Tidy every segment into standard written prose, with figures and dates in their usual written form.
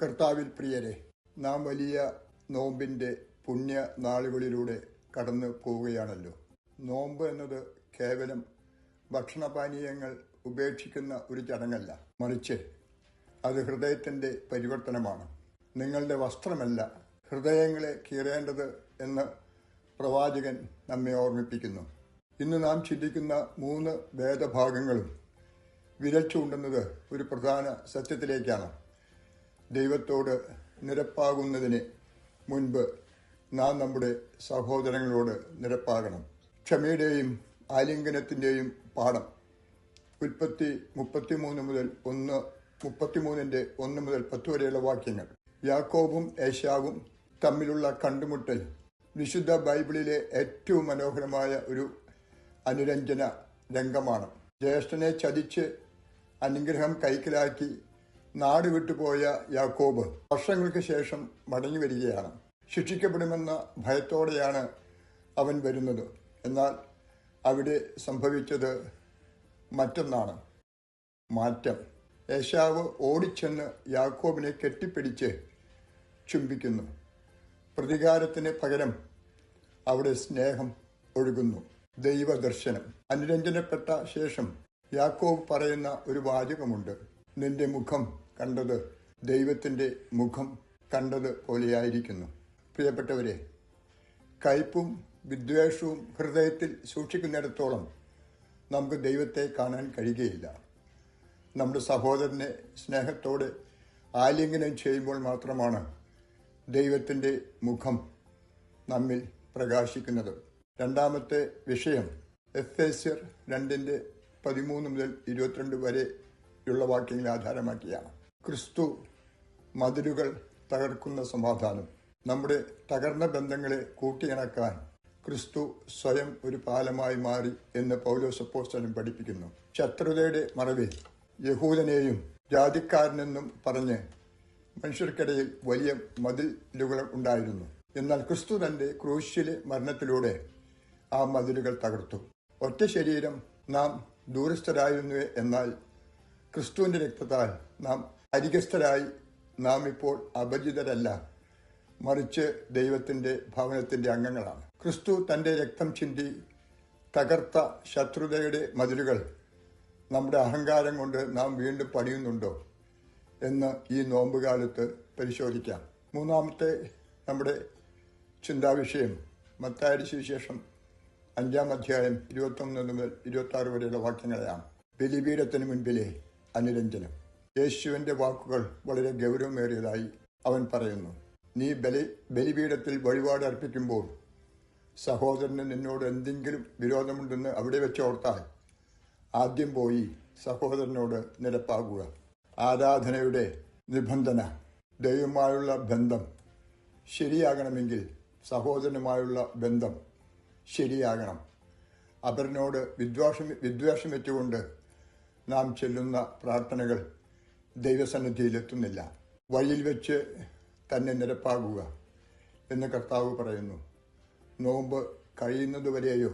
കർത്താവിൽ പ്രിയരെ, നാം വലിയ നോമ്പിൻ്റെ പുണ്യ നാളുകളിലൂടെ കടന്നു പോവുകയാണല്ലോ. നോമ്പ് എന്നത് കേവലം ഭക്ഷണപാനീയങ്ങൾ ഉപേക്ഷിക്കുന്ന ഒരു ചടങ്ങല്ല, മറിച്ച് അത് ഹൃദയത്തിൻ്റെ പരിവർത്തനമാണ്. നിങ്ങളുടെ വസ്ത്രമല്ല ഹൃദയങ്ങളെ കീറേണ്ടത് എന്ന് പ്രവാചകൻ നമ്മെ ഓർമ്മിപ്പിക്കുന്നു. ഇന്ന് നാം ചിന്തിക്കുന്ന 3 വേദഭാഗങ്ങളും വിരൽ ചൂണ്ടുന്നത് ഒരു പ്രധാന സത്യത്തിലേക്കാണ്. ദൈവത്തോട് നിരപ്പാകുന്നതിന് മുൻപ് നാം നമ്മുടെ സഹോദരങ്ങളോട് നിരപ്പാകണം. ക്ഷമയുടെയും ആലിംഗനത്തിൻ്റെയും പാഠം ഉൽപ്പത്തി 33 മുതൽ 1 മുതൽ 10 വരെയുള്ള വാക്യങ്ങൾ. യാക്കോബും ഏശാവും തമ്മിലുള്ള കണ്ടുമുട്ടൽ വിശുദ്ധ ബൈബിളിലെ ഏറ്റവും മനോഹരമായ ഒരു അനുരഞ്ജന രംഗമാണ്. ജ്യേഷ്ഠനെ ചതിച്ച് അനുഗ്രഹം കൈക്കലാക്കി നാട് വിട്ടുപോയ യാക്കോബ് വർഷങ്ങൾക്ക് ശേഷം മടങ്ങി വരികയാണ്. ശിക്ഷിക്കപ്പെടുമെന്ന ഭയത്തോടെയാണ് അവൻ വരുന്നത്. എന്നാൽ അവിടെ സംഭവിച്ചത് മറ്റൊന്നാണ്, മാറ്റം. ഏശാവ് ഓടിച്ചെന്ന് യാക്കോബിനെ കെട്ടിപ്പിടിച്ച് ചുംബിക്കുന്നു. പ്രതികാരത്തിന് പകരം അവിടെ സ്നേഹം ഒഴുകുന്നു. ദൈവദർശനം. അനുരഞ്ജനപ്പെട്ട ശേഷം യാക്കോബ് പറയുന്ന ഒരു വാചകമുണ്ട്: നിന്റെ മുഖം കണ്ടത് ദൈവത്തിൻ്റെ മുഖം കണ്ടത് പോലെയായിരിക്കുന്നു. പ്രിയപ്പെട്ടവരെ, കയ്പും വിദ്വേഷവും ഹൃദയത്തിൽ സൂക്ഷിക്കുന്നിടത്തോളം നമുക്ക് ദൈവത്തെ കാണാൻ കഴിയുകയില്ല. നമ്മുടെ സഹോദരനെ സ്നേഹത്തോടെ ആലിംഗനം ചെയ്യുമ്പോൾ മാത്രമാണ് ദൈവത്തിൻ്റെ മുഖം നമ്മിൽ പ്രകാശിക്കുന്നത്. രണ്ടാമത്തെ വിഷയം എഫേസ്യർ 2:13 മുതൽ 22 വരെയുള്ള വാക്യങ്ങളെ ആധാരമാക്കിയാണ്. ക്രിസ്തു മതിലുകൾ തകർക്കുന്ന സമാധാനം. നമ്മുടെ തകർന്ന ബന്ധങ്ങളെ കൂട്ടിയിണക്കാൻ ക്രിസ്തു സ്വയം ഒരു പാലമായി മാറി എന്ന് പൗലോസ് അപ്പോസ്തലൻ പഠിപ്പിക്കുന്നു. ശത്രുതയുടെ മറവിൽ യഹൂദനെയും ജാതിക്കാരനെന്നും പറഞ്ഞ് മനുഷ്യർക്കിടയിൽ വലിയ മതിലുകൾ ഉണ്ടായിരുന്നു. എന്നാൽ ക്രിസ്തു തന്റെ ക്രൂശിലെ മരണത്തിലൂടെ ആ മതിലുകൾ തകർത്തു. ഒറ്റ ശരീരം നാം ദൂരസ്ഥരായിരുന്നു, എന്നാൽ ക്രിസ്തുവിന്റെ രക്തത്താൽ നാം അരികസ്ഥരായി. നാം ഇപ്പോൾ അപരിചിതരല്ല, മറിച്ച് ദൈവത്തിന്റെ ഭവനത്തിന്റെ അംഗങ്ങളാണ്. ക്രിസ്തു തന്റെ രക്തം ചിന്തി തകർത്ത ശത്രുതയുടെ മതിലുകൾ നമ്മുടെ അഹങ്കാരം കൊണ്ട് നാം വീണ്ടും പണിയുന്നുണ്ടോ എന്ന് ഈ നോമ്പുകാലത്ത് പരിശോധിക്കാം. മൂന്നാമത്തെ നമ്മുടെ ചിന്താവിഷയം മത്തായിയുടെ സുവിശേഷം 5-ാം അധ്യായം 21 മുതൽ 26 വരെയുള്ള വാക്യങ്ങളെയാണ്. ബലിപീഠത്തിന് മുൻപിലെ അനുരഞ്ജനം. യേശുവിന്റെ വാക്കുകൾ വളരെ ഗൗരവമേറിയതായി അവൻ പറയുന്നു. നീ ബലിപീഠത്തിൽ വഴിപാട് അർപ്പിക്കുമ്പോൾ സഹോദരന് നിന്നോട് എന്തെങ്കിലും വിരോധമുണ്ടെന്ന് അവിടെ വെച്ച് ഓർത്താൽ ആദ്യം പോയി സഹോദരനോട് നിരപ്പാകുക. ആരാധനയുടെ നിബന്ധന ദൈവവുമായുള്ള ബന്ധം ശരിയാകണമെങ്കിൽ സഹോദരനുമായുള്ള ബന്ധം ശരിയാകണം. അവരനോട് വിദ്വേഷം വെച്ചുകൊണ്ട് നാം ചെല്ലുന്ന പ്രാർത്ഥനകൾ ദൈവസന്നിധിയിലെത്തുന്നില്ല. വഴിയിൽ വെച്ച് തന്നെ നിരപ്പാകുക എന്ന് കർത്താവ് പറയുന്നു. നോമ്പ് കഴിയുന്നതുവരെയോ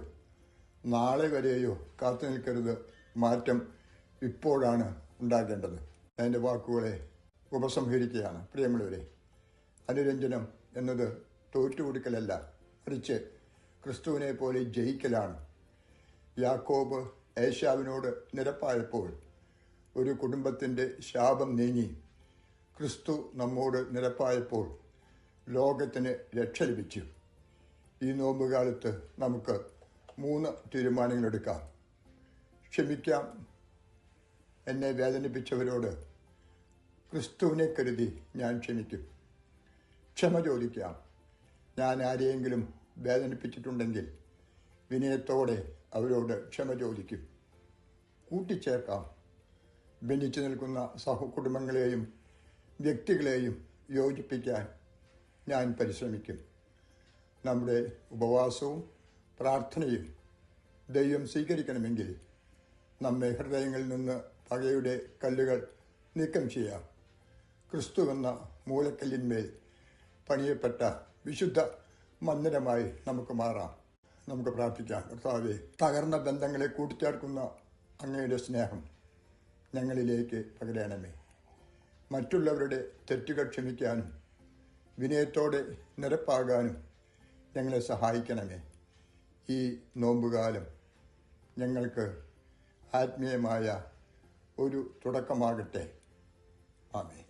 നാളെ വരെയോ കാത്തു നിൽക്കരുത്. മാറ്റം ഇപ്പോഴാണ് ഉണ്ടാകേണ്ടത്. എൻ്റെ വാക്കുകളെ ഉപസംഹരിക്കുകയാണ്. പ്രിയമുള്ളവരെ, അനുരഞ്ജനം എന്നത് തോറ്റുകൊടുക്കലല്ല, മറിച്ച് ക്രിസ്തുവിനെ പോലെ ജയിക്കലാണ്. യാക്കോബ് ഏശാവിനോട് നിരപ്പായപ്പോൾ ഒരു കുടുംബത്തിൻ്റെ ശാപം നീങ്ങി. ക്രിസ്തു നമ്മോട് നിരപ്പായപ്പോൾ ലോകത്തിന് രക്ഷ ലഭിച്ചു. ഈ നോമ്പുകാലത്ത് നമുക്ക് 3 തീരുമാനങ്ങളെടുക്കാം. ക്ഷമിക്കാം. എന്നെ വേദനിപ്പിച്ചവരോട് ക്രിസ്തുവിനെ കരുതി ഞാൻ ക്ഷമിക്കും. ക്ഷമ ചോദിക്കാം. ഞാൻ ആരെയെങ്കിലും വേദനിപ്പിച്ചിട്ടുണ്ടെങ്കിൽ വിനയത്തോടെ അവരോട് ക്ഷമ ചോദിക്കും. കൂട്ടിച്ചേർക്കാം. ഭിന്നിച്ചു നിൽക്കുന്ന സഹകുടുംബങ്ങളെയും വ്യക്തികളെയും യോജിപ്പിക്കാൻ ഞാൻ പരിശ്രമിക്കും. നമ്മുടെ ഉപവാസവും പ്രാർത്ഥനയും ദൈവം സ്വീകരിക്കണമെങ്കിൽ നമ്മെ ഹൃദയങ്ങളിൽ നിന്ന് പകയുടെ കല്ലുകൾ നീക്കം ചെയ്യാം. ക്രിസ്തു എന്ന മൂലക്കല്ലിന്മേൽ പണിയപ്പെട്ട വിശുദ്ധ മന്ദിരമായി നമുക്ക് മാറാം. നമുക്ക് പ്രാർത്ഥിക്കാം. കർത്താവേ, തകർന്ന ബന്ധങ്ങളെ കൂട്ടിച്ചേർക്കുന്ന അങ്ങയുടെ സ്നേഹം ഞങ്ങളിലേക്ക് പകരണമേ. മറ്റുള്ളവരുടെ തെറ്റുകൾ ക്ഷമിക്കാനും വിനയത്തോടെ നിരപ്പാകാനും ഞങ്ങളെ സഹായിക്കണമേ. ഈ നോമ്പുകാലം ഞങ്ങൾക്ക് ആത്മീയമായ ഒരു തുടക്കമാകട്ടെ. ആമേൻ.